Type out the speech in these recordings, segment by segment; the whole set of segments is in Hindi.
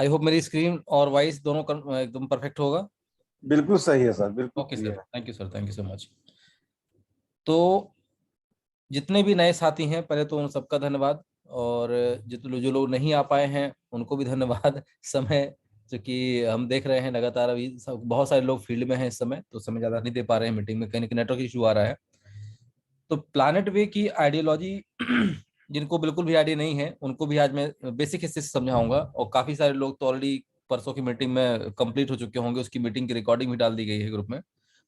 आई होप मेरी स्क्रीन और वॉइस दोनों एकदम परफेक्ट होगा। बिल्कुल सही है सर, बिल्कुल ओके क्लियर सर, है। Thank you sir, thank you so much. तो जितने भी नए साथी हैं पहले तो उन सबका धन्यवाद, और जितने जो लोग नहीं आ पाए हैं उनको भी धन्यवाद। समय क्योंकि हम देख रहे हैं लगातार अभी बहुत सारे लोग फील्ड में हैं इस समय, तो समय ज़्यादा नहीं दे पा रहे हैं मीटिंग में, कहीं ना कहीं नेटवर्क इशू आ रहा है। तो प्लानट वे की आइडियोलॉजी जिनको बिल्कुल भी आइडिया नहीं है उनको भी आज मैं बेसिक हिस्से से समझाऊंगा, और काफ़ी सारे लोग तो ऑलरेडी परसों की मीटिंग में कंप्लीट हो चुके होंगे, उसकी मीटिंग की रिकॉर्डिंग भी डाल दी गई है ग्रुप में,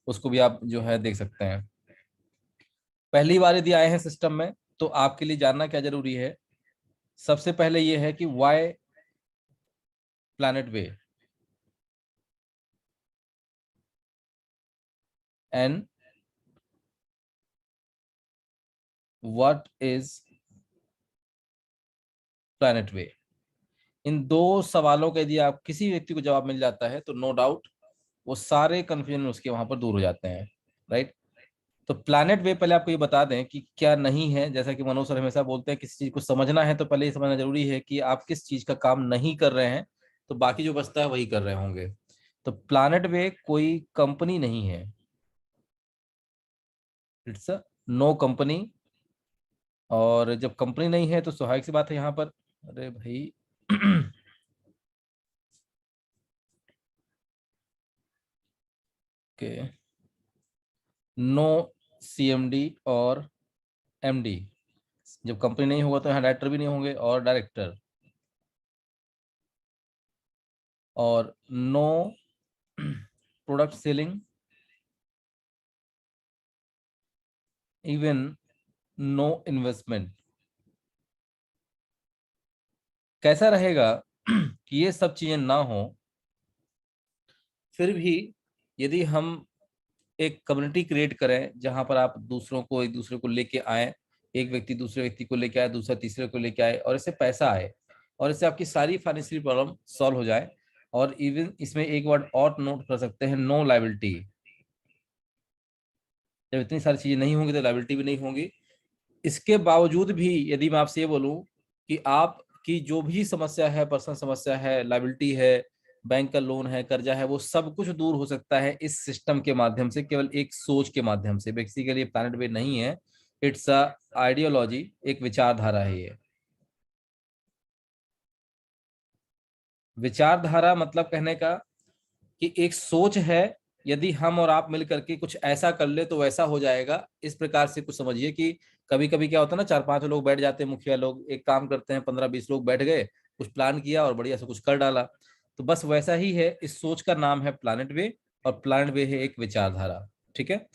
उसको भी आप जो है देख सकते हैं। पहली बार यदि आए हैं सिस्टम में तो आपके लिए जानना क्या जरूरी है, सबसे पहले ये है कि why planet way and what is planet way. इन दो सवालों का यदि आप किसी व्यक्ति को जवाब मिल जाता है तो नो डाउट वो सारे कंफ्यूजन उसके वहां पर दूर हो जाते हैं, राइट। तो प्लैनेट वे पहले आपको ये बता दें कि क्या नहीं है। जैसा कि मनोज सर हमेशा बोलते हैं किसी चीज को समझना है तो पहले ये समझना जरूरी है कि आप किस चीज का काम नहीं कर रहे हैं, तो बाकी जो बचता है वही कर रहे होंगे। तो प्लैनेट वे कोई कंपनी नहीं है, इट्स अ नो कंपनी। और जब कंपनी नहीं है तो स्वाभाविक सी बात है यहाँ पर, अरे भाई के नो सीएमडी और एमडी। जब कंपनी नहीं होगा तो यहाँ डायरेक्टर भी नहीं होंगे और डायरेक्टर, और no product selling, even no investment. कैसा रहेगा कि ये सब चीजें ना हो, फिर भी यदि हम एक कम्युनिटी क्रिएट करें जहां पर आप दूसरों को एक दूसरे को लेके आए, एक व्यक्ति दूसरे व्यक्ति को लेके आए, दूसरा तीसरे को लेके आए, और इससे पैसा आए, और इससे आपकी सारी फाइनेंशियल प्रॉब्लम सॉल्व हो जाए। और इवन इसमें एक वर्ड और नोट कर सकते हैं, नो लायबिलिटी। जब इतनी सारी चीजें नहीं होंगी तो लायबिलिटी भी नहीं होगी। इसके बावजूद भी यदि मैं आपसे ये बोलूं कि आपकी जो भी समस्या है, पर्सनल समस्या है, लायबिलिटी है, बैंक का लोन है, कर्जा है, वो सब कुछ दूर हो सकता है इस सिस्टम के माध्यम से, केवल एक सोच के माध्यम से। बेसिकली प्लैनेट वे नहीं है, इट्स अ आइडियोलॉजी, एक विचारधारा है ये। विचारधारा मतलब कहने का कि एक सोच है, यदि हम और आप मिल करके कुछ ऐसा कर ले तो वैसा हो जाएगा, इस प्रकार से कुछ समझिए कि कभी कभी क्या होता है ना, 4-5 लोग बैठ जाते हैं, मुखिया लोग एक काम करते हैं, 15-20 लोग बैठ गए, कुछ प्लान किया और बढ़िया से कुछ कर डाला। तो बस वैसा ही है, इस सोच का नाम है प्लैनेट वे, और प्लैनेट वे है एक विचारधारा। ठीक है,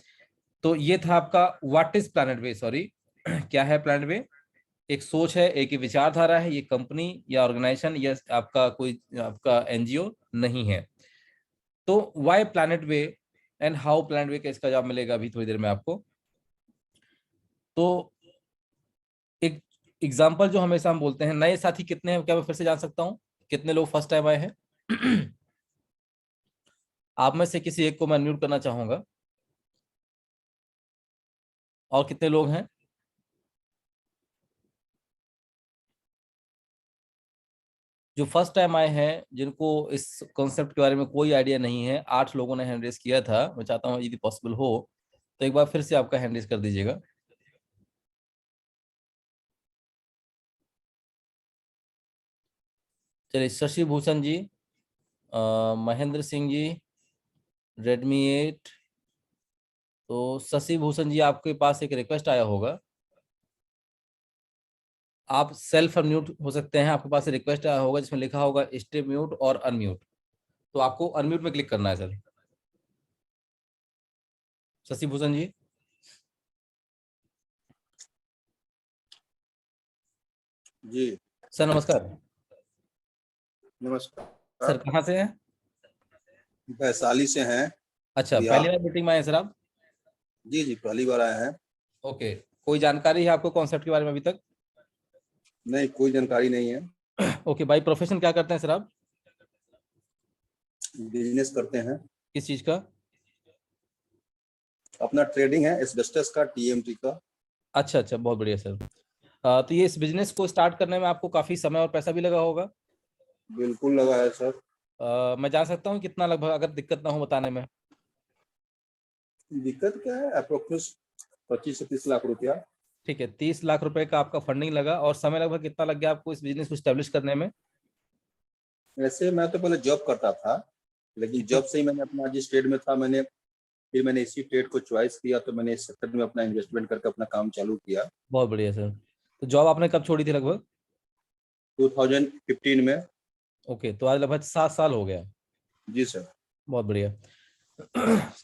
तो ये था आपका what is planet way, sorry क्या है प्लैनेट वे। एक सोच है, एक ही विचारधारा है, ये कंपनी या ऑर्गेनाइजेशन या आपका कोई आपका एनजीओ नहीं है। तो why planet way and how planet way का इसका जवाब मिलेगा अभी थोड़ी देर में आपको। तो एक एग्जांपल जो हमेशा हम बोलते हैं, नए साथी कितने हैं, क्या मैं फिर से जान सकता हूँ कितने लोग फर्स्ट टाइम आए हैं? आप में से किसी एक को मैं अनम्यूट करना चाहूंगा। और कितने लोग हैं? जो फर्स्ट टाइम आए हैं, जिनको इस कॉन्सेप्ट के बारे में कोई आइडिया नहीं है, 8 लोगों ने हैंड रेस किया था। मैं चाहता हूँ यदि पॉसिबल हो तो एक बार फिर से आपका हैंड रेस कर दीजिएगा। चलिए, शशि भूषण जी, महेंद्र सिंह जी, रेडमी 8। तो शशि भूषण जी, आपके पास एक रिक्वेस्ट आया होगा, आप सेल्फ अनम्यूट हो सकते हैं। आपके पास रिक्वेस्ट आया होगा जिसमें लिखा होगा स्टे म्यूट और अनम्यूट, तो आपको अनम्यूट में क्लिक करना है सर। शशि भूषण जी, जी सर नमस्कार। सर नमस्कार। कहाँ से हैं? वैशाली से हैं। अच्छा, पहली बिहार। बार मीटिंग में आए हैं सर आप? जी जी, पहली बार आए हैं। ओके, कोई जानकारी है आपको कॉन्सेप्ट के बारे में अभी तक? नहीं, कोई जानकारी नहीं है। ओके, बाई प्रोफेशन क्या करते हैं सर आप? बिजनेस करते हैं। किस चीज का? अपना ट्रेडिंग है, एस्बेस्टस का, टीएमटी का। अच्छा अच्छा, बहुत बढ़िया सर। तो ये इस बिजनेस को स्टार्ट करने में आपको काफी समय और पैसा भी लगा होगा? बिल्कुल लगा है सर। मैं जान सकता हूँ कितना लगभग, अगर दिक्कत ना हो बताने में? दिक्कत क्या है, अप्रोक्स 25 से 30 लाख रुपया। ठीक है, 30 लाख रुपए का आपका फंडिंग लगा, और समय लगभग कितना लग गया आपको इस बिजनेस को स्टेब्लिश करने में? वैसे मैं तो पहले जॉब करता था, लेकिन कितना? जॉब से ही मैंने अपना जिस ट्रेड में था, मैंने इसी ट्रेड को चॉइस किया, तो मैंने इस सेक्टर में अपना इन्वेस्टमेंट करके अपना काम चालू किया बहुत बढ़िया सर। तो जॉब आपने कब छोड़ी थी लगभग? 2015 में। ओके, तो आज लगभग 7 साल हो गया। जी सर। बहुत बढ़िया।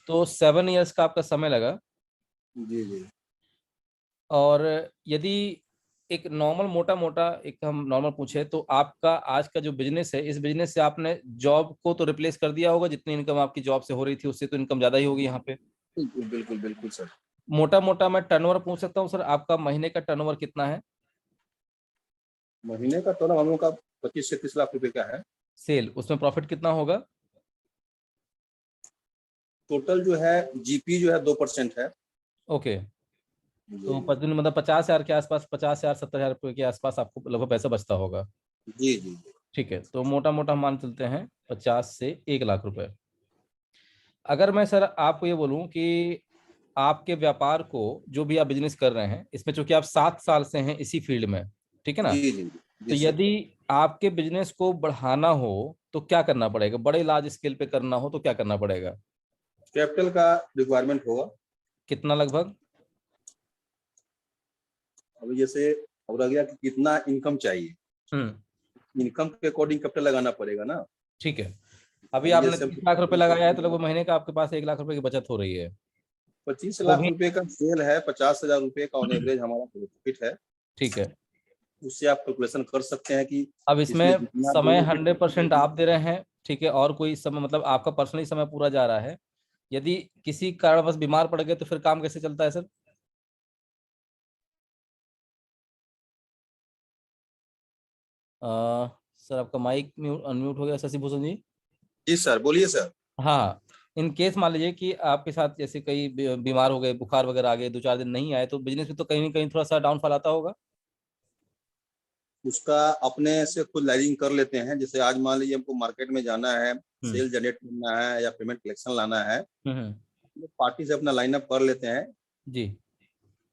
तो 7 इयर्स का आपका समय लगा। जी जी। और यदि एक नॉर्मल मोटा मोटा एक हम नॉर्मल पूछे, तो आपका आज का जो बिजनेस है, इस बिजनेस से आपने जॉब को तो रिप्लेस कर दिया होगा, जितनी इनकम आपकी जॉब से हो रही थी उससे तो इनकम ज्यादा ही होगी यहाँ पे। बिल्कुल बिल्कुल बिल्कुल सर। मोटा मोटा मैं टर्नओवर पूछ सकता हूँ सर, आपका महीने का टर्नओवर कितना है? महीने का टर्न हम लोग का 25 से 30 लाख रुपए का है। सेल, उसमें प्रॉफिट कितना होगा? टोटल जो है जीपी जो है 2% है। ओके। जी तो मतलब 50,000 के आसपास, 50,000 70,000 रुपये के आसपास आपको लगभग पैसा बचता होगा। जी जी। ठीक है, तो मोटा मोटा हम मान चलते हैं 50 से 1 लाख रुपए। अगर मैं सर आपको ये बोलूं कि आपके व्यापार को, जो भी आप बिजनेस कर रहे हैं इसमें, चूंकि आप 7 साल से हैं इसी फील्ड में, ठीक है ना? जी जी जी तो जी सर। यदि आपके बिजनेस को बढ़ाना हो तो क्या करना पड़ेगा? बड़े लार्ज स्केल पे करना हो तो क्या करना पड़ेगा? कैपिटल का रिक्वायरमेंट होगा। कितना लगभग? अभी जैसे अब रह गया कि कितना इनकम चाहिए, हम्म। इनकम के अकॉर्डिंग कैपिटल लगाना पड़ेगा ना। ठीक है। अभी अभी आपने जैसे 30 लाख रुपए लगाया है, तो लगभग महीने का आपके पास 1 लाख रुपए की बचत हो रही है। 25 वो लाख भी। रुपए का सेल है, 50,000 रुपए का ऑन एवरेज हमारा प्रॉफिट है। ठीक है। उससे आप कैलकुलेशन कर सकते हैं कि अब इसमें इसमें जितना समय बेनिफिट 100% आप दे रहे हैं, ठीक है, और कोई समय मतलब आपका पर्सनली समय पूरा जा रहा है। यदि किसी कारणवश बीमार पड़ गए तो फिर काम कैसे चलता है सर? सर आपका माइक म्यूट अनम्यूट हो गया, शशि भूषण जी। जी सर, बोलिए सर। हाँ। इन केस मान लीजिए कि आपके साथ जैसे कई बीमार हो गए, बुखार वगैरह आ गए, 2 4 दिन नहीं आए, तो बिजनेस में तो कहीं ना कहीं थोड़ा सा डाउनफॉल आता होगा। उसका अपने से खुद लाइजिंग कर लेते हैं। जैसे आज मान लीजिए हमको मार्केट में जाना है, हम्म। सेल जनरेट करना है या पेमेंट कलेक्शन लाना है, हम्म। तो पार्टी से अपना लाइनअप कर लेते हैं। जी।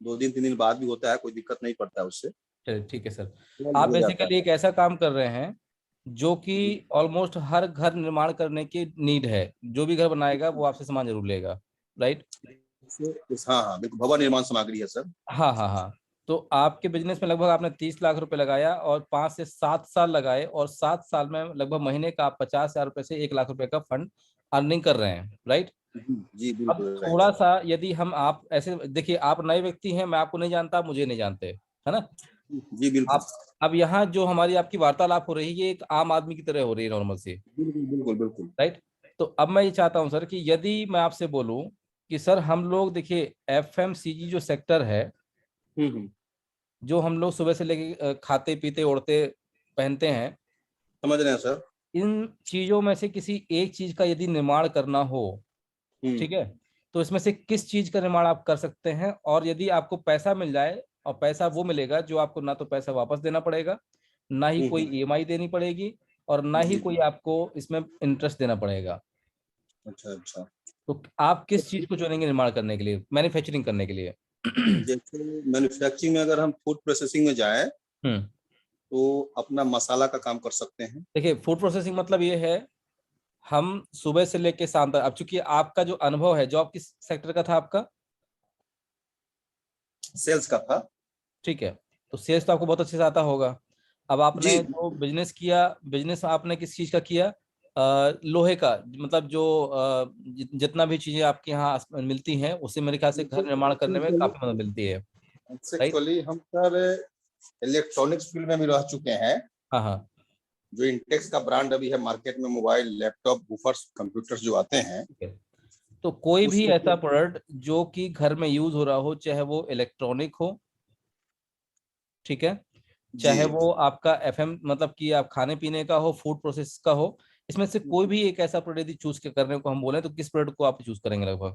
2 दिन 3 दिन बाद भी होता है, कोई दिक्कत नहीं पड़ता है उससे, चलिए ठीक है सर। तुरंत आप हो जाता बेसिकली है। एक ऐसा काम कर रहे हैं जो कि जी ऑलमोस्ट हर घर निर्माण करने की नीड है। जो भी घर बनाएगा वो आपसे सामान जरूर लेगा, राइट? हाँ हाँ बिल्कुल, भवन निर्माण सामग्री है सर। हाँ हाँ हाँ। तो आपके बिजनेस में लगभग आपने 30 लाख रुपए लगाया और 5 से 7 साल लगाए, और 7 साल में लगभग महीने का आप 50,000 रुपए से 1 लाख रुपए का फंड अर्निंग कर रहे हैं, राइट? जी अब बिल्कुल राइट थोड़ा सर। सा यदि हम आप ऐसे देखिए, आप नए व्यक्ति हैं, मैं आपको नहीं जानता, आप मुझे नहीं जानते, है ना? जी बिल्कुल आप, अब यहाँ जो हमारी आपकी वार्तालाप हो रही है ये एक आम आदमी की तरह हो रही है, नॉर्मल सी, बिल्कुल बिल्कुल बिल्कुल। राइट? तो अब मैं ये चाहता हूँ सर कि यदि मैं आपसे बोलूं कि सर हम लोग देखिए एफएमसीजी जो सेक्टर है, हम्म। जो हम लोग सुबह से लेके खाते पीते ओढ़ते पहनते हैं, समझ रहे हैं सर। इन चीजों में से किसी एक चीज का यदि निर्माण करना हो, हम्म ठीक है, तो इसमें से किस चीज का निर्माण आप कर सकते हैं? और यदि आपको पैसा मिल जाए, और पैसा वो मिलेगा जो आपको ना तो पैसा वापस देना पड़ेगा, ना ही कोई हम्म। ईएमआई देनी पड़ेगी, और ना ही जी कोई जी। आपको इसमें इंटरेस्ट देना पड़ेगा, अच्छा अच्छा। तो आप किस चीज सर, को चुनेंगे निर्माण करने के लिए, मैन्युफैक्चरिंग करने के लिए? जैसे मैन्युफैक्चरिंग में अगर हम फूड प्रोसेसिंग में जाए, हम्म। तो अपना मसाला का काम कर सकते हैं। देखिए, फूड प्रोसेसिंग मतलब ये है, हम सुबह से लेके शाम तक, अब चूंकि आपका जो अनुभव है, जॉब किस सेक्टर का था आपका? सेल्स का था। ठीक है। तो सेल्स तो आपको बहुत अच्छे से आता होगा। अब आपने जी जो बिजनेस किया, बिजनेस आपने किस चीज का किया? लोहे का, मतलब जो जितना भी चीजें आपके यहाँ मिलती हैं उससे मेरे ख्याल से घर निर्माण करने में काफी मदद मिलती है, राइट? एक्चुअली हम सर इलेक्ट्रॉनिक्स फील्ड में भी रह चुके हैं। हाँ हाँ। जो इंटेक्स का ब्रांड अभी है मार्केट में, मोबाइल लैपटॉप बूफर्स कंप्यूटर्स जो आते हैं, ठीक है। तो कोई भी उसमें ऐसा प्रोडक्ट जो कि घर में यूज हो रहा हो, चाहे वो इलेक्ट्रॉनिक हो, ठीक है, जी चाहे वो आपका एफएम मतलब कि आप खाने पीने का हो, फूड प्रोसेस का हो, इसमें से कोई भी एक ऐसा प्रोडक्ट यदि चूज करने को हम बोले तो किस प्रोडक्ट को आप चूज करेंगे लगभग?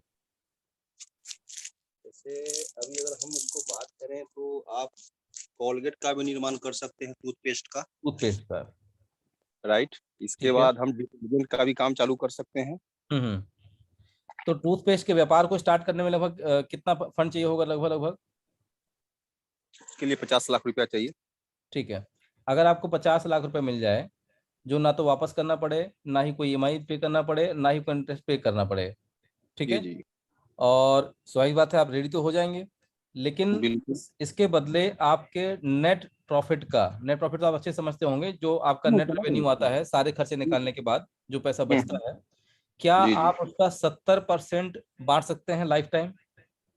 जैसे अभी अगर हम उसको बात करें तो आप कोलगेट का भी निर्माण कर सकते हैं, टूथपेस्ट का। टूथपेस्ट का। राइट। इसके ठीक है। बाद हम डिटर्जेंट का भी काम चालू कर सकते हैं। हम्म। तो टूथपेस्ट के व्यापार को स्टार्ट करने में लगभग कितना फंड चाहिए होगा, लगभग लगभग? इसके लिए 50 लाख रुपया चाहिए। ठीक है। अगर आपको 50 लाख रुपए मिल जाए, जो ना तो वापस करना पड़े, ना ही कोई ईएमआई पे करना पड़े, ना ही कोई इंटरेस्ट पे करना पड़े, ठीक जी है, जी और स्वाभाविक बात है आप रेडी तो हो जाएंगे। लेकिन बिल्कुल। इसके बदले आपके नेट प्रॉफिट तो आप अच्छे समझते होंगे, जो आपका मैं नेट समझ रेवेन्यू आता है सारे खर्चे हूँ। निकालने के बाद जो पैसा हम्म, बचता है, क्या जी जी आप उसका 70% बांट सकते हैं लाइफ टाइम?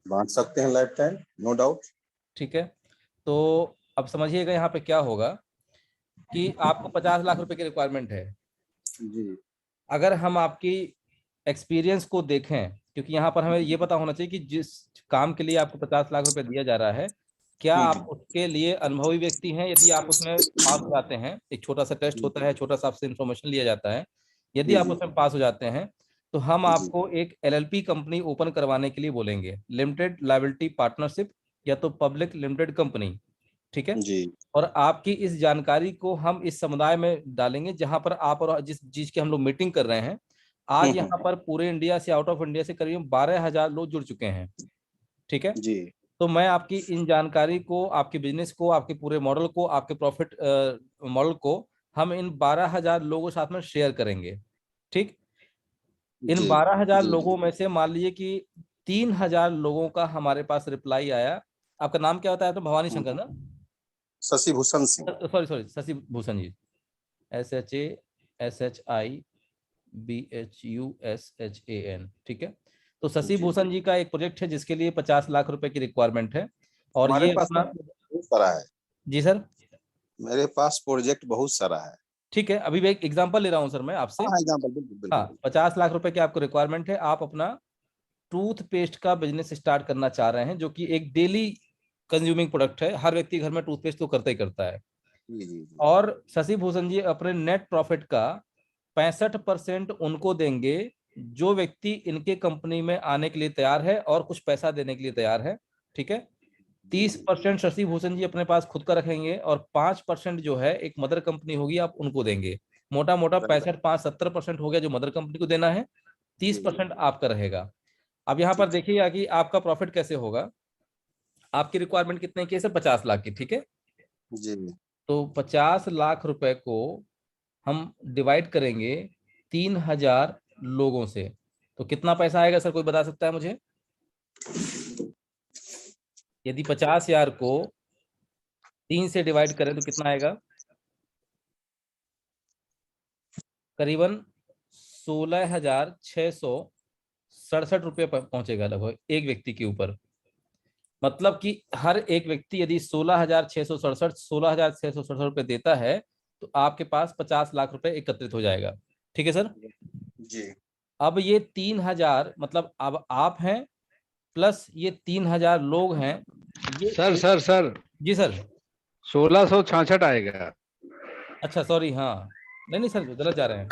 बांट सकते हैं लाइफ टाइम, नो डाउट। ठीक है। तो अब समझिएगा यहाँ पे क्या होगा कि आपको 50 लाख रुपए की रिक्वायरमेंट है। जी अगर हम आपकी एक्सपीरियंस को देखें, क्योंकि यहाँ पर हमें ये पता होना चाहिए कि जिस काम के लिए आपको 50 लाख रुपए दिया जा रहा है, क्या आप हम्म, उसके लिए अनुभवी व्यक्ति हैं? यदि आप उसमें पास हो जाते हैं, एक छोटा सा टेस्ट होता है, छोटा सा आपसे इंफॉर्मेशन लिया जाता है, यदि जी आप जी उसमें पास हो जाते हैं, तो हम जी आपको एक एलएलपी कंपनी ओपन करवाने के लिए बोलेंगे, लिमिटेड लायबिलिटी पार्टनरशिप, या तो पब्लिक लिमिटेड कंपनी। ठीक है। जी और आपकी इस जानकारी को हम इस समुदाय में डालेंगे जहां पर आप और जिस चीज की हम लोग मीटिंग कर रहे हैं, आज यहाँ पर पूरे इंडिया से, आउट ऑफ इंडिया से करीब 12,000 लोग जुड़ चुके हैं। ठीक है। जी तो मैं आपकी इन जानकारी को, आपके बिजनेस को, आपके पूरे मॉडल को, आपके प्रॉफिट मॉडल को हम इन 12,000 लोगों के साथ में शेयर करेंगे। ठीक। इन जी 12,000 जी जी लोगों में से मान लीजिए कि 3,000 लोगों का हमारे पास रिप्लाई आया। आपका नाम क्या होता है? तो भवानी शंकर ना? Shashi Bhushan Singh. Sorry sorry, Shashi Bhushan ji. SHASHIBHUSHAN। ठीक है। तो शशि जी भूषण जी का एक प्रोजेक्ट है जिसके लिए 50 लाख रुपए की रिक्वायरमेंट है, और हमारे ये पास अपना। बहुत सारा है। जी सर। मेरे पास प्रोजेक्ट बहुत सारा है। ठीक है, अभी मैं एक एग्जांपल ले रहा हूं सर मैं आपसे। हाँ एग्जाम्पल, बिल्कुल हाँ, बिल्कुल। 50 लाख रुपए की आपको रिक्वायरमेंट है, आप अपना टूथपेस्ट का बिजनेस स्टार्ट करना चाह रहे हैं, जो कि एक डेली कंज्यूमिंग प्रोडक्ट है, हर व्यक्ति घर में टूथपेस्ट तो करता ही करता है। जी जी जी और शशि भूषण जी अपने नेट प्रॉफिट का 65% उनको देंगे जो व्यक्ति इनके कंपनी में आने के लिए तैयार है और कुछ पैसा देने के लिए तैयार है। ठीक है। जी 30% शशि भूषण जी अपने पास खुद का रखेंगे, और 5% जो है एक मदर कंपनी होगी, आप उनको देंगे। मोटा मोटा राइट। 65-5 70% हो गया जो मदर कंपनी को देना है, तीस जी जी परसेंट आपका रहेगा। अब यहाँ पर ठीक देखिएगा कि आपका प्रॉफिट कैसे होगा। आपकी रिक्वायरमेंट कितने की है सर? 50 लाख की। ठीक है। जी तो 50 लाख रुपए को हम डिवाइड करेंगे 3,000 लोगों से, तो कितना पैसा आएगा सर? कोई बता सकता है मुझे? यदि 50,000 को 3 से डिवाइड करें तो कितना आएगा? करीबन 16,667 रुपये पहुंचेगा लगभग एक व्यक्ति के ऊपर। मतलब कि हर एक व्यक्ति यदि 16,667 देता है, तो आपके पास 50 लाख रुपए एकत्रित हो जाएगा। ठीक है सर। जी। अब ये 3,000 मतलब अब आप हैं प्लस ये 3,000 लोग हैं, ये सर एक। सर सर जी सर। 1666 आएगा। अच्छा सॉरी, हाँ, नहीं नहीं सर, गलत जा रहे हैं।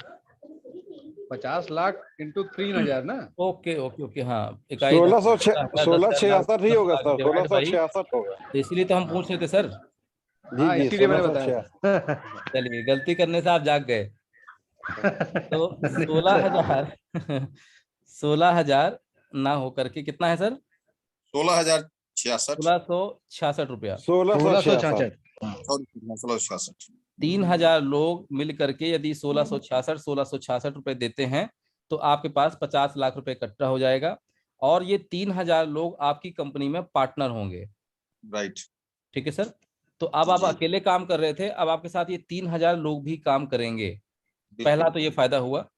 50 लाख इंटू 3000 ना। ओके ओके ओके, हाँ, इकाई सोलह सौ 10,000 छियासठ ही 10 होगा लाख सर, डिवाइड बाई। 1666 होगा। तो इसलिए तो हम पूछ हाँ रहे थे सर। जी हाँ, जी इसीलिए मैंने 1666। बताया। चलिए, गलती करने से आप जाग गए। तो नहीं सोलह सर, हजार 16,000 ना होकर के कितना है सर? 16,066। 1,666 रुपया। 1666। 1666। हाँ। 1666। 3,000 लोग मिल करके यदि 1,666 रुपए देते हैं, तो आपके पास 50 लाख रुपए इकट्ठा हो जाएगा, और ये 3,000 लोग आपकी कंपनी में पार्टनर होंगे। राइट। ठीक है सर। तो अब आप जी अकेले काम कर रहे थे, अब आपके साथ ये 3,000 लोग भी काम करेंगे। पहला बिल्कुल। तो ये फायदा हुआ।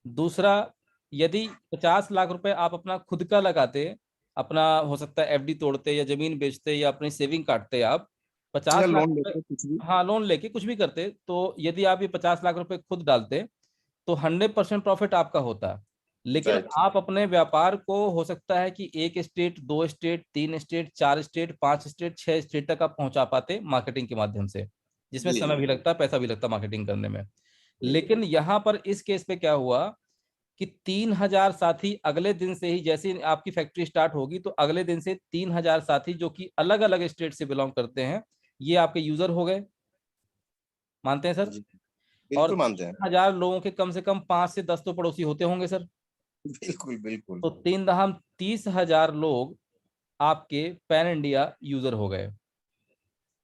दूसरा, यदि 50 लाख रुपए आप अपना खुद का लगाते, अपना हो सकता है एफडी तोड़ते या जमीन बेचते या अपनी सेविंग काटते आप, या 50 लाख लोन रुपए, लेके कुछ भी। हाँ लोन लेके कुछ भी करते, तो यदि आप ये 50 लाख रुपए खुद डालते, तो 100% प्रॉफिट आपका होता। लेकिन राइट। आप अपने व्यापार को हो सकता है कि 1 state, 2 state, 3 state, 4 state, 5 state, 6 state तक आप पहुंचा पाते मार्केटिंग के माध्यम से, जिसमें जी समय जी भी लगता, पैसा भी लगता मार्केटिंग करने में। जी लेकिन यहाँ पर इस केस पे क्या हुआ कि 3,000 साथी अगले दिन से ही, जैसे ही आपकी फैक्ट्री स्टार्ट होगी, तो अगले दिन से 3,000 साथी जो कि अलग अलग स्टेट से बिलोंग करते हैं, ये आपके यूजर हो गए। मानते हैं सर? जी बिल्कुल और मानते हैं। 1000 लोगों के कम से कम 5 से 10 तो पड़ोसी होते होंगे सर। बिल्कुल बिल्कुल। तो 30,000 लोग आपके पैन इंडिया यूजर हो गए।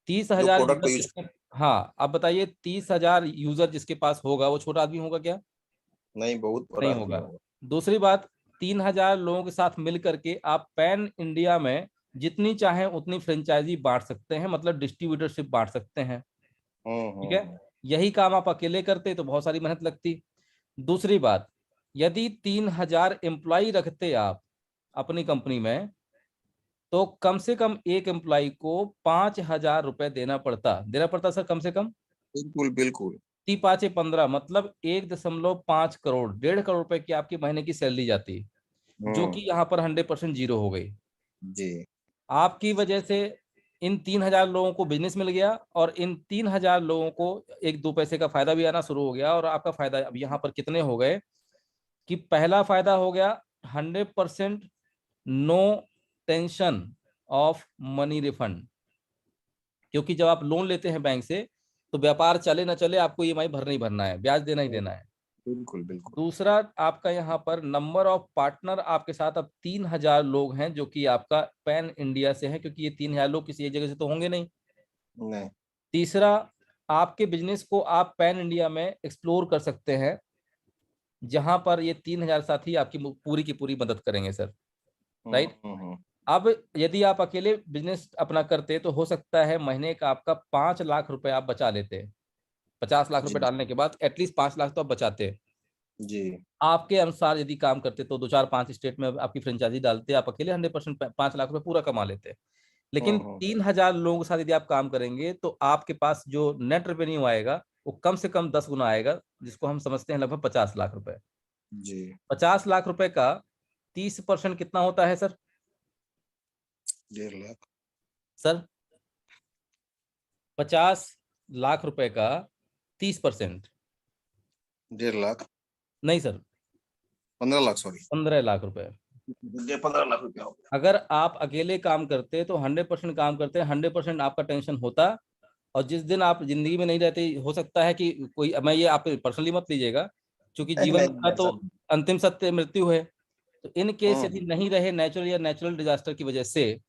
30,000 प्रोडक्ट को यूजर यूज। जिसके, हाँ अब बताइए 30,000 यूजर जिसके पास होगा वो छोटा आदमी होगा क्या? नहीं, बहुत बड़ा नहीं आदमी होगा। होगा। दूसरी बात, 3,000 लोगों के साथ मिल करके आप पैन इंडिया में जितनी चाहें उतनी फ्रेंचाइजी बांट सकते हैं, मतलब डिस्ट्रीब्यूटरशिप बांट सकते हैं। ठीक है, यही काम आप अकेले करते तो बहुत सारी मेहनत लगती। दूसरी बात, यदि 3,000 एम्प्लॉय रखते आप अपनी कंपनी में, तो कम से कम एक एम्प्लॉय को 5,000 रुपए देना पड़ता सर, कम से कम। बिल्कुल बिल्कुल। 3×5=15, मतलब 1.5 करोड़, 1.5 करोड़ रुपए की आपकी महीने की सैलरी जाती, जो कि यहाँ पर 100% जीरो हो गई। जी। आपकी वजह से इन 3,000 लोगों को बिजनेस मिल गया, और इन 3,000 लोगों को 1-2 पैसे का फायदा भी आना शुरू हो गया। और आपका फायदा अब यहाँ पर कितने हो गए कि पहला फायदा हो गया 100% no tension of money refund, क्योंकि जब आप लोन लेते हैं बैंक से तो व्यापार चले ना चले आपको ईएमआई भरना ही भरना है, ब्याज देना ही देना है। बिल्कुल बिल्कुल। दूसरा, आपका यहाँ पर नंबर ऑफ पार्टनर आपके साथ अब 3,000 लोग हैं जो कि आपका पैन इंडिया से हैं, क्योंकि ये 3,000 लोग किसी एक जगह से तो होंगे नहीं। नहीं। तीसरा, आपके बिजनेस को आप पैन इंडिया में एक्सप्लोर कर सकते हैं, जहां पर ये 3,000 साथी आपकी पूरी की पूरी मदद करेंगे सर। राइट। अब यदि आप अकेले बिजनेस अपना करते तो हो सकता है महीने का आपका 5 लाख रुपए आप बचा लेते। 50 लाख रुपए जी डालने के बाद एटलीस्ट 5 लाख तो आप बचाते। जी। आपके अनुसार यदि काम करते तो 2-4-5 स्टेट में आपकी फ्रेंचाइजी डालते, आप अकेले 100% 5 लाख रुपए पूरा कमा लेते। लेकिन 3,000 लोगों के साथ यदि आप काम करेंगे तो आपके पास जो नेट रेवेन्यू आएगा वो कम से कम 10 गुना आएगा, जिसको हम समझते हैं लगभग 50 लाख रुपए। जी। 50 लाख रुपए का 30% कितना होता है सर? 1.5 लाख। सर 50 लाख रुपए का 30%, 1.5 लाख। नहीं सर 15 लाख, सॉरी। 15 लाख रुपए। 15 लाख रुपया हो गया। अगर आप अकेले काम करते तो 100% काम करते, 100% आपका टेंशन होता। और जिस दिन आप जिंदगी में नहीं रहते, हो सकता है कि कोई, मैं ये आप पर्सनली मत लीजिएगा, क्योंकि जीवन नहीं, का तो ऐसा नहीं। अंतिम सत्य मृत्यु है। तो इन केस यदि हम्म। नहीं रहे नेचुरल या नेचुरल डिजास्टर की वजह से,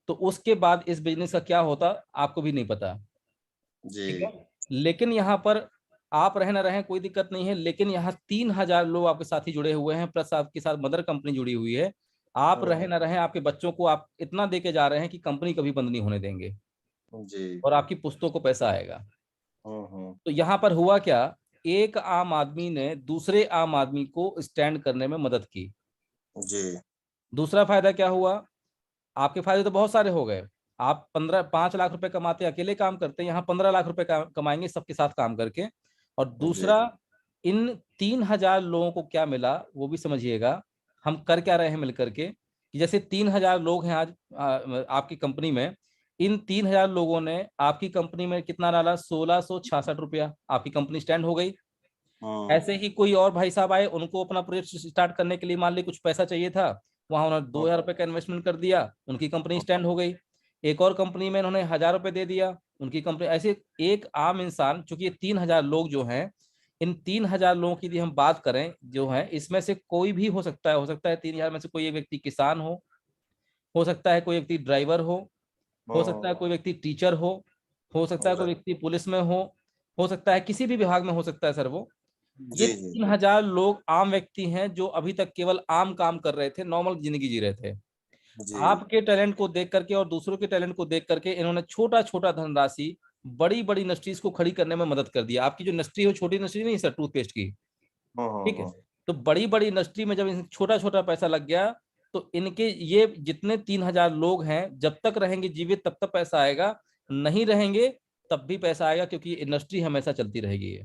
तो उसके बाद इस बिजनेस का क्या होता आपको भी नहीं पता। ठीक जी। है, लेकिन यहाँ पर आप रहे ना रहे कोई दिक्कत नहीं है, लेकिन यहाँ 3,000 लोग आपके साथ ही जुड़े हुए हैं, प्लस आपके साथ मदर कंपनी जुड़ी हुई है। आप रहे ना रहे, आपके बच्चों को आप इतना दे के जा रहे हैं कि कंपनी कभी बंद नहीं होने देंगे, जी। और आपकी पुश्तों को पैसा आएगा। हम्म। तो यहाँ पर हुआ क्या, एक आम आदमी ने दूसरे आम आदमी को स्टैंड करने में मदद की। जी। दूसरा फायदा क्या हुआ, आपके फायदे तो बहुत सारे हो गए। आप 5 लाख रुपए कमाते अकेले काम करते, यहाँ 15 लाख रुपए कमाएंगे सबके साथ काम करके। और जी। दूसरा, इन 3,000 लोगों को क्या मिला वो भी समझिएगा। हम कर क्या रहे हैं मिलकर के, कि जैसे 3,000 लोग हैं आज आपकी कंपनी में, इन 3,000 लोगों ने आपकी कंपनी में कितना डाला, 1,666 रुपया, आपकी कंपनी स्टैंड हो गई। ऐसे ही कोई और भाई साहब आए, उनको अपना प्रोजेक्ट स्टार्ट करने के लिए मान ली कुछ पैसा चाहिए था, वहां उन्होंने 2,000 रुपए का इन्वेस्टमेंट कर दिया, उनकी कंपनी स्टैंड हो गई। एक और कंपनी में इन्होंने 1,000 रुपए दे दिया, उनकी कंपनी। ऐसे एक आम इंसान, चूंकि ये 3,000 लोग जो हैं, इन 3,000 लोगों की यदि हम बात करें जो है, इसमें से कोई भी हो सकता है 3,000 में से कोई एक व्यक्ति किसान हो सकता है कोई व्यक्ति ड्राइवर हो सकता है कोई व्यक्ति टीचर हो सकता है कोई व्यक्ति पुलिस में हो सकता है किसी भी विभाग में हो सकता है सर वो। ये जी। जी। 3,000 लोग आम व्यक्ति हैं जो अभी तक केवल आम काम कर रहे थे, नॉर्मल जिंदगी जी रहे थे। जी। आपके टैलेंट को देख करके और दूसरों के टैलेंट को देख करके इन्होंने छोटा छोटा धनराशि बड़ी बड़ी इंडस्ट्रीज को खड़ी करने में मदद कर दिया। आपकी जो इंडस्ट्री है छोटी इंडस्ट्री नहीं सर, टूथपेस्ट की। ठीक है, तो बड़ी बड़ी इंडस्ट्री में जब छोटा छोटा पैसा लग गया, तो इनके ये जितने 3,000 लोग हैं जब तक रहेंगे जीवित तब तक पैसा आएगा, नहीं रहेंगे तब भी पैसा आएगा, क्योंकि इंडस्ट्री हमेशा चलती रहेगी।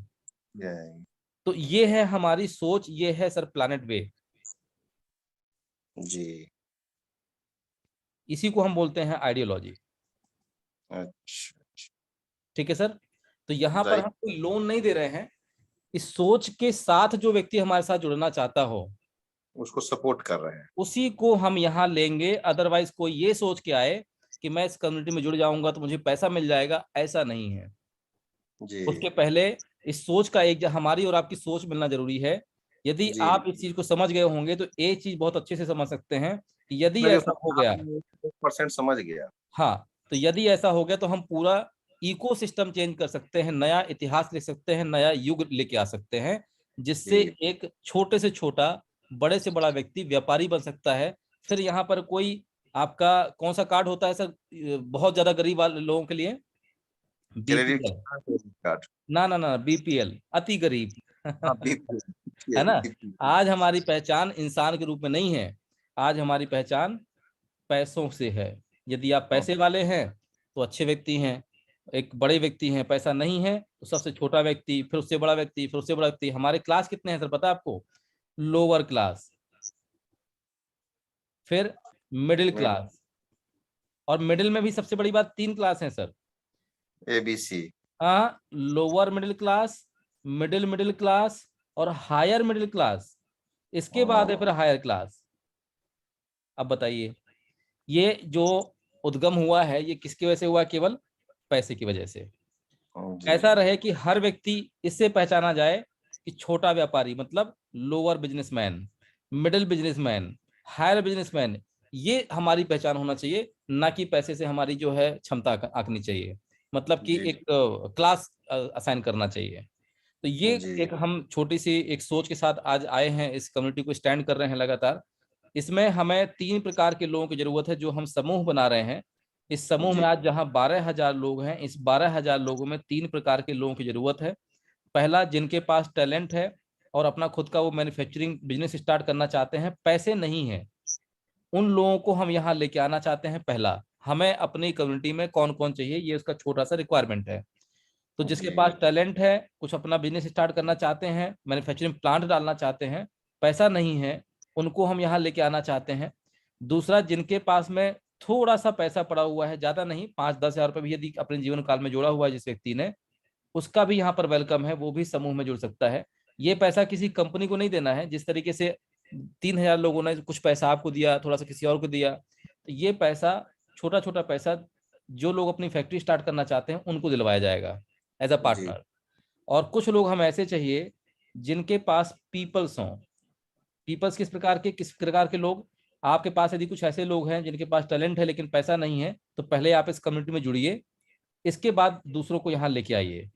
तो ये है हमारी सोच, ये है सर प्लैनेट वे। जी। इसी को हम बोलते हैं आइडियोलॉजी। अच्छा। ठीक है सर, तो यहाँ पर राइट। हम कोई लोन नहीं दे रहे हैं। इस सोच के साथ जो व्यक्ति हमारे साथ जुड़ना चाहता हो उसको सपोर्ट कर रहे हैं। उसी को हम यहाँ लेंगे। अदरवाइज कोई ये सोच के आए कि मैं इस कम्युनिटी में जुड़ जाऊंगा तो मुझे पैसा मिल जाएगा, ऐसा नहीं है। जी। उसके पहले इस सोच का एक हमारी और आपकी सोच मिलना जरूरी है। यदि जी आप इस चीज को समझ गए होंगे तो एक चीज बहुत अच्छे से समझ सकते हैं कि यदि मैं जो ऐसा हो गया, 100% समझ गया। हाँ, तो यदि ऐसा हो गया तो हम पूरा इकोसिस्टम चेंज कर सकते हैं, नया इतिहास लिख सकते हैं, नया युग लेके आ सकते हैं, जिससे जी एक छोटे से छोटा, बड़े से बड़ा व्यक्ति व्यापारी बन सकता है। फिर यहाँ पर कोई आपका कौन सा कार्ड होता है सर बहुत ज्यादा गरीब वाले लोगों के लिए? Credit BPL. कार्ड। ना ना ना, बीपीएल अति गरीब। हाँ है बीपीएल ना? बीपीएल। आज हमारी पहचान इंसान के रूप में नहीं है, आज हमारी पहचान पैसों से है। यदि आप पैसे वाले हैं तो अच्छे व्यक्ति हैं, एक बड़े व्यक्ति हैं। पैसा नहीं है तो सबसे छोटा व्यक्ति, फिर उससे बड़ा व्यक्ति, फिर उससे बड़ा व्यक्ति। हमारे क्लास कितने हैं सर पता है आपको? लोअर क्लास, फिर मिडिल क्लास, और मिडिल में भी सबसे बड़ी बात 3 क्लास हैं सर। ABC। हाँ, lower middle class, middle middle class और हायर मिडिल क्लास। इसके बाद है फिर हायर क्लास। अब बताइए, ये जो उद्गम हुआ है ये किसकी वजह से हुआ? केवल पैसे की वजह से। जी ऐसा रहे कि हर व्यक्ति इससे पहचाना जाए कि छोटा व्यापारी मतलब lower businessman, middle businessman, higher businessman, ये हमारी पहचान होना चाहिए, ना कि पैसे से हमारी जो है क्षमता आंकनी चाहिए। मतलब कि जी एक क्लास असाइन करना चाहिए। तो ये जी एक हम छोटी सी एक सोच के साथ आज आए हैं, इस कम्युनिटी को स्टैंड कर रहे हैं लगातार। इसमें हमें 3 प्रकार के लोगों की जरूरत है जो हम समूह बना रहे हैं। इस समूह में जी आज जहां 12,000 लोग हैं, इस 12,000 लोगों में 3 प्रकार के लोगों की जरूरत है। पहला, जिनके पास टैलेंट है और अपना खुद का वो मैन्युफैक्चरिंग बिजनेस स्टार्ट करना चाहते हैं, पैसे नहीं है, उन लोगों को हम यहाँ लेके आना चाहते हैं। पहला, हमें अपनी कम्युनिटी में कौन कौन चाहिए, ये उसका छोटा सा रिक्वायरमेंट है। तो जिसके जी पास टैलेंट है, कुछ अपना बिजनेस स्टार्ट करना चाहते हैं, मैन्युफैक्चरिंग प्लांट डालना चाहते हैं, पैसा नहीं है, उनको हम यहाँ लेके आना चाहते हैं। दूसरा, जिनके पास में थोड़ा सा पैसा पड़ा हुआ है, ज्यादा नहीं, 5-10 हज़ार रुपये भी यदि अपने जीवन काल में जोड़ा हुआ है जिस व्यक्ति ने, उसका भी यहाँ पर वेलकम है, वो भी समूह में जुड़ सकता है। ये पैसा किसी कंपनी को नहीं देना है। जिस तरीके से 3,000 लोगों ने कुछ पैसा आपको दिया, थोड़ा सा किसी और को दिया, तो ये पैसा, छोटा छोटा पैसा, जो लोग अपनी फैक्ट्री स्टार्ट करना चाहते हैं उनको दिलवाया जाएगा एज अ जी पार्टनर। और कुछ लोग हम ऐसे चाहिए जिनके पास पीपल्स हों। पीपल्स किस प्रकार के लोग? आपके पास यदि कुछ ऐसे लोग हैं जिनके पास टैलेंट है लेकिन पैसा नहीं है, तो पहले आप इस कम्युनिटी में जुड़िए, इसके बाद दूसरों को यहाँ लेके आइए।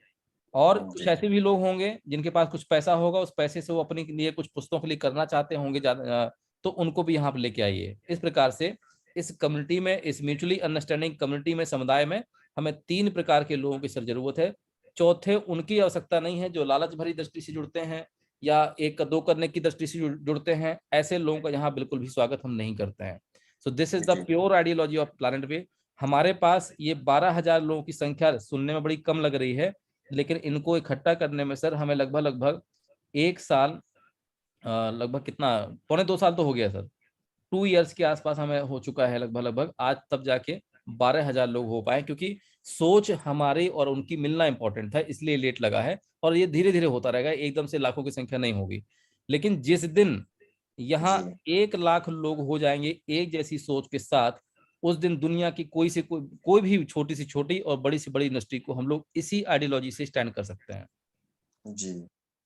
और कुछ जी ऐसे भी लोग होंगे जिनके पास कुछ पैसा होगा, उस पैसे से वो अपने लिए कुछ पुस्तकों के लिए करना चाहते होंगे ज्यादा, तो उनको भी यहाँ पर लेके आइए। इस प्रकार से इस कम्युनिटी में, इस म्यूचुअली अंडरस्टैंडिंग कम्युनिटी में, समुदाय में हमें 3 प्रकार के लोगों की सर जरूरत है। चौथे, उनकी आवश्यकता नहीं है जो लालच भरी दृष्टि से जुड़ते हैं या एक दो करने की दृष्टि से जुड़ते हैं। ऐसे लोगों का यहाँ बिल्कुल भी स्वागत हम नहीं करते हैं। So this is the G pure ideology of planet way. हमारे पास ये 12,000 लोगों की संख्या सुनने में बड़ी कम लग रही है, लेकिन इनको इकट्ठा करने में सर हमें लगभग लगभग 1 साल, लगभग कितना, 1.25 साल तो हो गया सर, 2 इयर्स के आसपास हमें हो चुका है लगभग लगभग, आज तब जाके 12,000 लोग हो पाए, क्योंकि सोच हमारी और उनकी मिलना इंपॉर्टेंट था, इसलिए लेट लगा है। और ये धीरे धीरे होता रहेगा, एकदम से लाखों की संख्या नहीं होगी। लेकिन जिस दिन यहाँ जी 1 लाख लोग हो जाएंगे एक जैसी सोच के साथ, उस दिन दुनिया की कोई भी छोटी से छोटी और बड़ी से बड़ी इंडस्ट्री को हम लोग इसी आइडियोलॉजी से स्टैंड कर सकते हैं। जी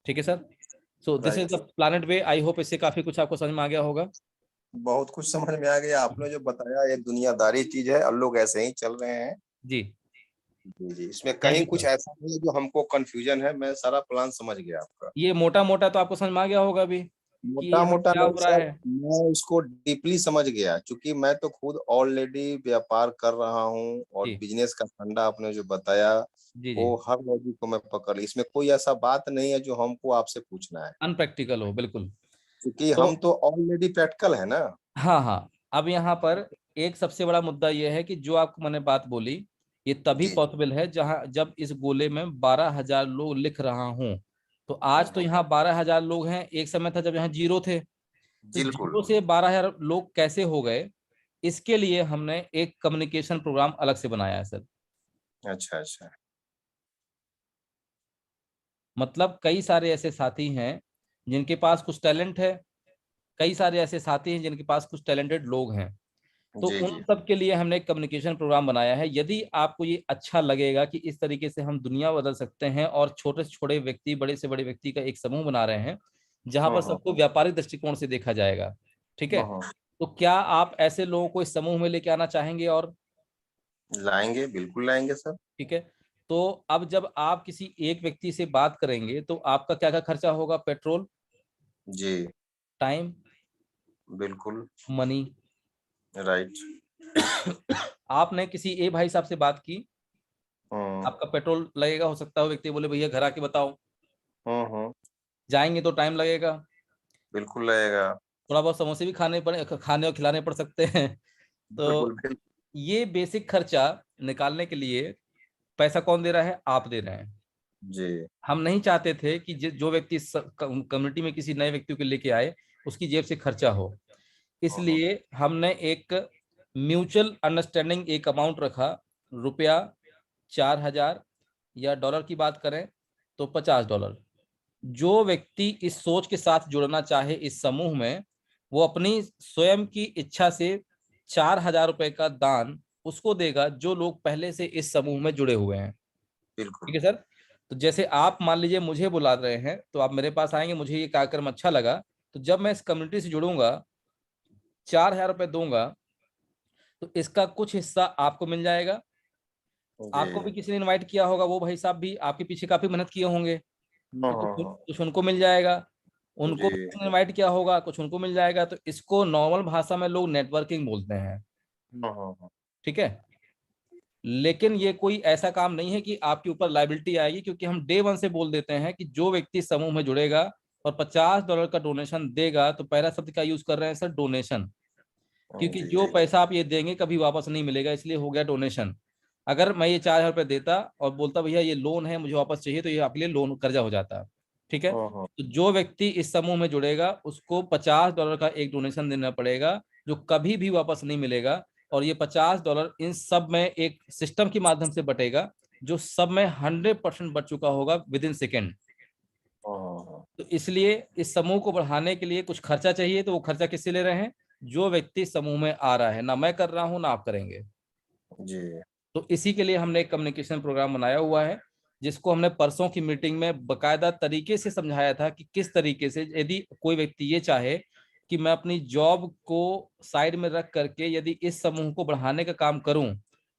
ठीक है sir? So this is right. The planet way. I hope इससे काफी कुछ आपको समझ में आ गया होगा। बहुत कुछ समझ में आ गया, आपने जो बताया ये दुनियादारी चीज है और लोग ऐसे ही चल रहे हैं। जी, जी जी इसमें थैंक कहीं यू कुछ सर। ऐसा नहीं है जो हमको कंफ्यूजन है, मैं सारा प्लान समझ गया आपका। ये मोटा मोटा तो आपको समझ में आ गया होगा अभी कि मोटा यहाँ मोटा क्या नहीं हो रहा सर, है। मैं इसको डीपली समझ गया क्योंकि मैं तो खुद ऑलरेडी व्यापार कर रहा हूँ और जी बिजनेस का फंडा आपने जो बताया जी जी, वो हर लॉजिक को मैं पकड़ ली। इसमें कोई ऐसा बात नहीं है जो हमको आपसे पूछना है अनप्रैक्टिकल हो बिल्कुल। क्योंकि तो हम तो ऑलरेडी प्रैक्टिकल है ना। हाँ हाँ, अब यहाँ पर एक सबसे बड़ा मुद्दा यह है कि जो आपको मैंने बात बोली, ये तभी जी पॉसिबल है जहाँ जब इस गोले में 12,000 लोग लिख रहा हूँ। तो आज तो हम्म, यहाँ 12,000 लोग हैं, एक समय था जब यहाँ जीरो थे। तो बिल्कुल। जीरो से 12,000 लोग कैसे हो गए, इसके लिए हमने एक कम्युनिकेशन प्रोग्राम अलग से बनाया है सर। अच्छा अच्छा। मतलब कई सारे ऐसे साथी हैं जिनके पास कुछ टैलेंट है, कई सारे ऐसे साथी हैं जिनके पास कुछ टैलेंटेड लोग हैं। तो जी उन जी सब के लिए हमने एक कम्युनिकेशन प्रोग्राम बनाया है। यदि आपको ये अच्छा लगेगा कि इस तरीके से हम दुनिया बदल सकते हैं और छोटे से छोटे व्यक्ति, बड़े से बड़े व्यक्ति का एक समूह बना रहे हैं जहां पर सबको व्यापारिक दृष्टिकोण से देखा जाएगा, ठीक है, तो क्या आप ऐसे लोगों को इस समूह में लेके आना चाहेंगे? और लाएंगे, बिल्कुल लाएंगे सर। ठीक है, तो अब जब आप किसी एक व्यक्ति से बात करेंगे तो आपका क्या क्या खर्चा होगा? पेट्रोल, जी टाइम, बिल्कुल मनी। राइट। आपने किसी ए भाई साहब से बात की, हम्म आपका पेट्रोल लगेगा, हो सकता है वो व्यक्ति बोले भैया घर आके बताओ, हम्म, जाएंगे तो टाइम लगेगा, बिल्कुल लगेगा। थोड़ा बहुत समोसे भी खाने और खिलाने पड़ सकते हैं। बिल्कुल तो बिल्कुल। ये बेसिक खर्चा निकालने के लिए पैसा कौन दे रहा है? आप दे रहे हैं। जी हम नहीं चाहते थे कि जो व्यक्ति कम्युनिटी में किसी नए व्यक्ति को लेके आए उसकी जेब से खर्चा हो, इसलिए हमने एक म्यूचुअल अंडरस्टैंडिंग एक अमाउंट रखा, रुपया 4,000, या डॉलर की बात करें तो $50। जो व्यक्ति इस सोच के साथ जुड़ना चाहे इस समूह में, वो अपनी स्वयं की इच्छा से 4,000 रुपए का दान उसको देगा जो लोग पहले से इस समूह में जुड़े हुए हैं। बिल्कुल। ठीक है सर, तो जैसे आप मान लीजिए मुझे बुला रहे हैं तो आप मेरे पास आएंगे, मुझे ये कार्यक्रम अच्छा लगा, तो जब मैं इस कम्युनिटी से जुड़ूंगा, 4,000 रुपए दूंगा, तो इसका कुछ हिस्सा आपको मिल जाएगा। आपको भी जी किसी ने इनवाइट किया होगा, वो भाई साहब भी आपके पीछे काफी मेहनत किए होंगे, तो हाँ, कुछ उनको मिल जाएगा। उनको भी जी किसी ने इनवाइट किया होगा, कुछ उनको मिल जाएगा। तो इसको नॉर्मल भाषा में लोग नेटवर्किंग बोलते हैं, हाँ, ठीक है। लेकिन ये कोई ऐसा काम नहीं है कि आपके ऊपर लाइबिलिटी आएगी, क्योंकि हम डे वन से बोल देते हैं कि जो व्यक्ति समूह में जुड़ेगा और $50 का डोनेशन देगा, तो पहला शब्द क्या यूज कर रहे हैं सर? डोनेशन। क्योंकि जी जो जी पैसा आप ये देंगे कभी वापस नहीं मिलेगा, इसलिए हो गया डोनेशन। अगर मैं ये 4,000 रुपये देता और बोलता भैया ये लोन है मुझे वापस चाहिए, तो ये आपके लिए लोन कर्जा हो जाता, ठीक है। हाँ, तो जो व्यक्ति इस समूह में जुड़ेगा उसको $50 का एक डोनेशन देना पड़ेगा, जो कभी भी वापस नहीं मिलेगा। और ये $50 इन सब में एक सिस्टम के माध्यम से बटेगा, जो सब में 100% बच चुका होगा विद इन सेकेंड। हाँ, तो इसलिए इस समूह को बढ़ाने के लिए कुछ खर्चा चाहिए, तो वो खर्चा किससे ले रहे हैं? जो व्यक्ति समूह में आ रहा है, ना मैं कर रहा हूं ना आप करेंगे। जी तो इसी के लिए हमने एक कम्युनिकेशन प्रोग्राम बनाया हुआ है, जिसको हमने परसों की मीटिंग में बकायदा तरीके से समझाया था कि किस तरीके से, यदि कोई व्यक्ति ये चाहे कि मैं अपनी जॉब को साइड में रख करके यदि इस समूह को बढ़ाने का काम करूं,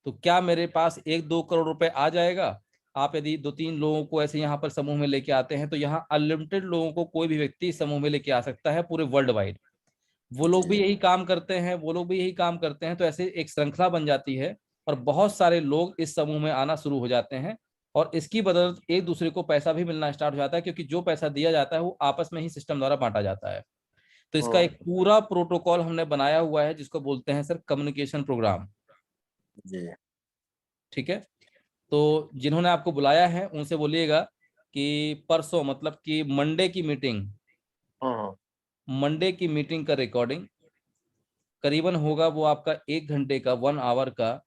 तो क्या मेरे पास 1-2 करोड़ रुपए आ जाएगा? आप यदि 2-3 लोगों को ऐसे यहाँ पर समूह में लेके आते हैं, तो यहाँ अनलिमिटेड लोगों को कोई भी व्यक्ति समूह में लेके आ सकता है पूरे वर्ल्ड वाइड। वो लोग भी जी यही काम करते हैं, वो लोग भी यही काम करते हैं, तो ऐसे एक श्रृंखला बन जाती है और बहुत सारे लोग इस समूह में आना शुरू हो जाते हैं। और इसकी बदौलत एक दूसरे को पैसा भी मिलना स्टार्ट हो जाता है, क्योंकि जो पैसा दिया जाता है वो आपस में ही सिस्टम द्वारा बांटा जाता है। तो इसका एक पूरा प्रोटोकॉल हमने बनाया हुआ है, जिसको बोलते हैं सर कम्युनिकेशन प्रोग्राम, जी ठीक है। तो जिन्होंने आपको बुलाया है उनसे बोलिएगा कि परसों, मतलब कि हाँ, मंडे की मीटिंग का रिकॉर्डिंग करीबन होगा वो आपका 1 घंटे का, 1 आवर का।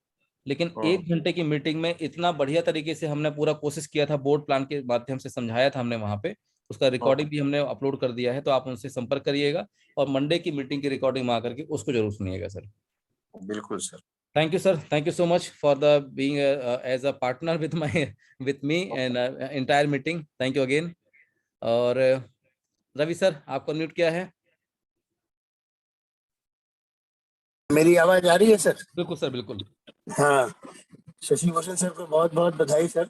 लेकिन हाँ, 1 घंटे की मीटिंग में इतना बढ़िया तरीके से हमने पूरा कोशिश किया था, बोर्ड प्लान के माध्यम से समझाया था हमने वहां पे, उसका हाँ, रिकॉर्डिंग भी हमने अपलोड कर दिया है, तो आप उनसे संपर्क करिएगा और मंडे की मीटिंग की रिकॉर्डिंग में आकर के उसको जरूर सुनिएगा सर। बिल्कुल sir. Thank you sir, thank you so much for the being as a partner with my with me and entire meeting. Thank you again. और रवि सर आपको म्यूट किया है। मेरी आवाज आ रही है सर? बिल्कुल सर, बिल्कुल। हाँ, शशि भूषण सर को बहुत बहुत बधाई सर।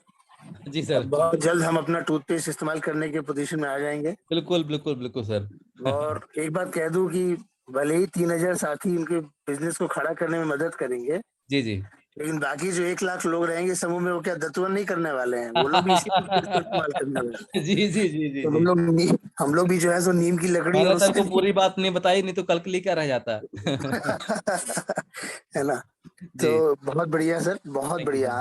जी सर। अब बहुत जल्द हम अपना टूथपेस्ट इस्तेमाल करने के पोजीशन में आ जाएंगे। बिल्कुल बिल्कुल बिल्कुल सर। और एक बात कह दूं कि भले ही 3,000 साथी उनके बिजनेस को खड़ा करने में मदद करेंगे, जी जी। लेकिन बाकी जो 1 लाख लोग रहेंगे समूह में, वो क्या दत्तवन नहीं करने वाले हैं, वो लोग भी इसी टूथपेस्ट को इस्तेमाल करने वाले हैं। जी जी जी जी तो जी। हम लोग भी जो है सो नीम की लकड़ी मैंने और सर उससे को पूरी बात नहीं बताई, नहीं तो कल के लिए क्या रह जाता। है ना। जी। तो बहुत बढ़िया सर, बहुत थैंक यू बढ़िया। सर।